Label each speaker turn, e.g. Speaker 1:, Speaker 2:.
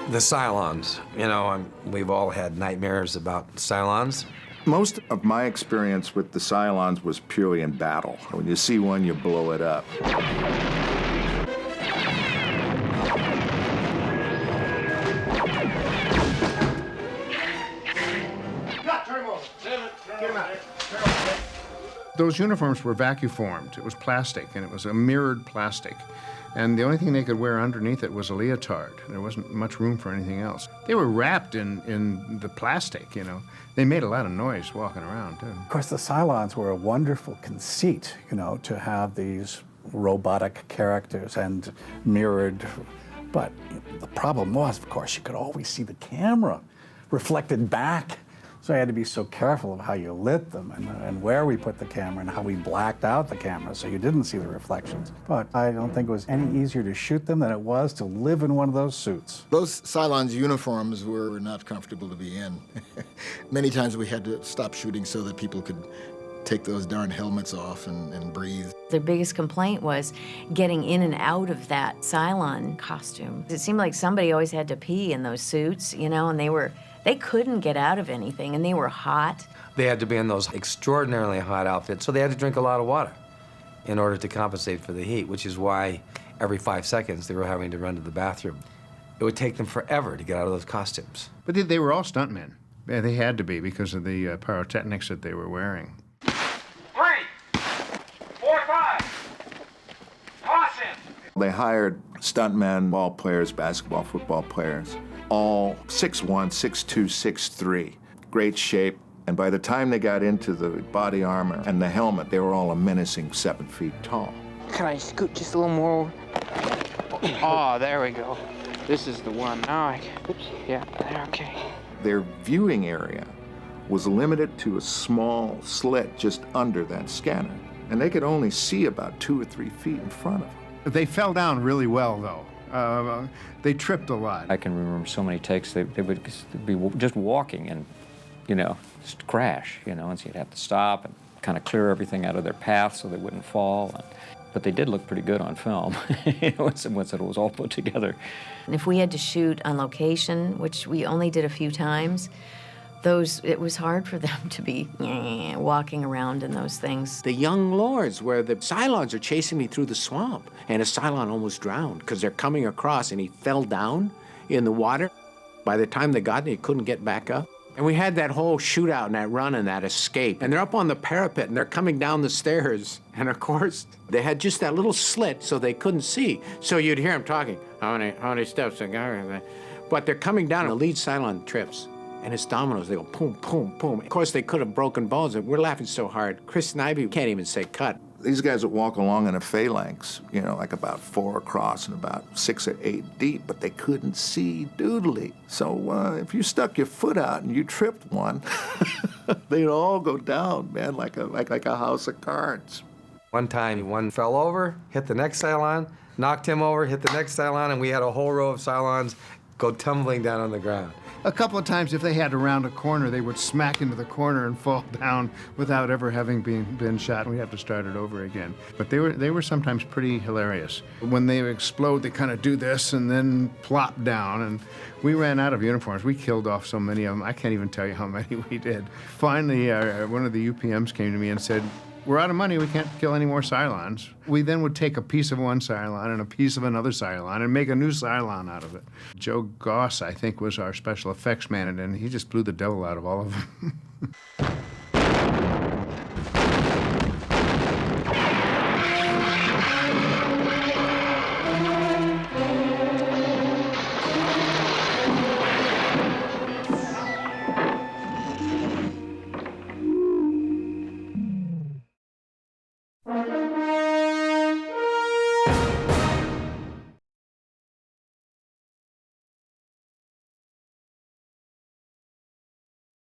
Speaker 1: The Cylons, you know, we've all had nightmares about Cylons.
Speaker 2: Most of my experience with the Cylons was purely in battle. When you see one, you blow it up.
Speaker 3: Those uniforms were vacuum-formed. It was plastic, and it was a mirrored plastic. And the only thing they could wear underneath it was a leotard. There wasn't much room for anything else. They were wrapped in the plastic, you know. They made a lot of noise walking around, too.
Speaker 4: Of course, the Cylons were a wonderful conceit, you know, to have these robotic characters and mirrored. But the problem was, of course, you could always see the camera reflected back. So I had to be so careful of how you lit them and where we put the camera and how we blacked out the camera so you didn't see the reflections. But I don't think it was any easier to shoot them than it was to live in one of those suits.
Speaker 5: Those Cylons uniforms were not comfortable to be in. Many times we had to stop shooting so that people could take those darn helmets off and breathe.
Speaker 6: Their biggest complaint was getting in and out of that Cylon costume. It seemed like somebody always had to pee in those suits, you know, and they couldn't get out of anything, and they were hot.
Speaker 1: They had to be in those extraordinarily hot outfits, so they had to drink a lot of water in order to compensate for the heat, which is why every 5 seconds they were having to run to the bathroom. It would take them forever to get out of those costumes.
Speaker 3: But they were all stuntmen. Yeah, they had to be because of the pyrotechnics that they were wearing.
Speaker 7: 3, 4, 5. Toss in.
Speaker 2: They hired stuntmen, ball players, basketball, football players, all 6'1", 6'2", 6'3", great shape. And by the time they got into the body armor and the helmet, they were all a menacing 7 feet tall.
Speaker 8: Can I scoot just a little more? Oh, there we go. This is the one. Now oops, yeah, there, okay.
Speaker 2: Their viewing area was limited to a small slit just under that scanner. And they could only see about 2 or 3 feet in front of them.
Speaker 3: They fell down really well, though. They tripped a lot.
Speaker 9: I can remember so many takes, they would be just walking and, you know, just crash, you know, and so you'd have to stop and kind of clear everything out of their path so they wouldn't fall. But they did look pretty good on film once it was all put together.
Speaker 6: And if we had to shoot on location, which we only did a few times, it was hard for them to be walking around in those things.
Speaker 10: The young lords, where the Cylons are chasing me through the swamp, and a Cylon almost drowned because they're coming across, and he fell down in the water. By the time they got him, he couldn't get back up. And we had that whole shootout and that run and that escape. And they're up on the parapet, and they're coming down the stairs. And of course, they had just that little slit so they couldn't see. So you'd hear them talking, how many steps? But they're coming down, and the lead Cylon trips. And his dominoes, they go boom, boom, boom. Of course, they could have broken bones. We're laughing so hard. Chris and Ivy can't even say cut.
Speaker 2: These guys would walk along in a phalanx, you know, like about 4 across and about 6 or 8 deep, but they couldn't see doodly. So if you stuck your foot out and you tripped one, they'd all go down, man, like a house of cards.
Speaker 1: One time, one fell over, hit the next Cylon, knocked him over, hit the next Cylon, and we had a whole row of Cylons go tumbling down on the ground.
Speaker 3: A couple of times, if they had to round a corner, they would smack into the corner and fall down without ever having been shot. We'd have to start it over again. But they were sometimes pretty hilarious. When they explode, they kind of do this and then plop down. And we ran out of uniforms. We killed off so many of them. I can't even tell you how many we did. Finally, one of the UPMs came to me and said, "We're out of money, we can't kill any more Cylons." We then would take a piece of one Cylon and a piece of another Cylon and make a new Cylon out of it. Joe Goss, I think, was our special effects man, and he just blew the devil out of all of them.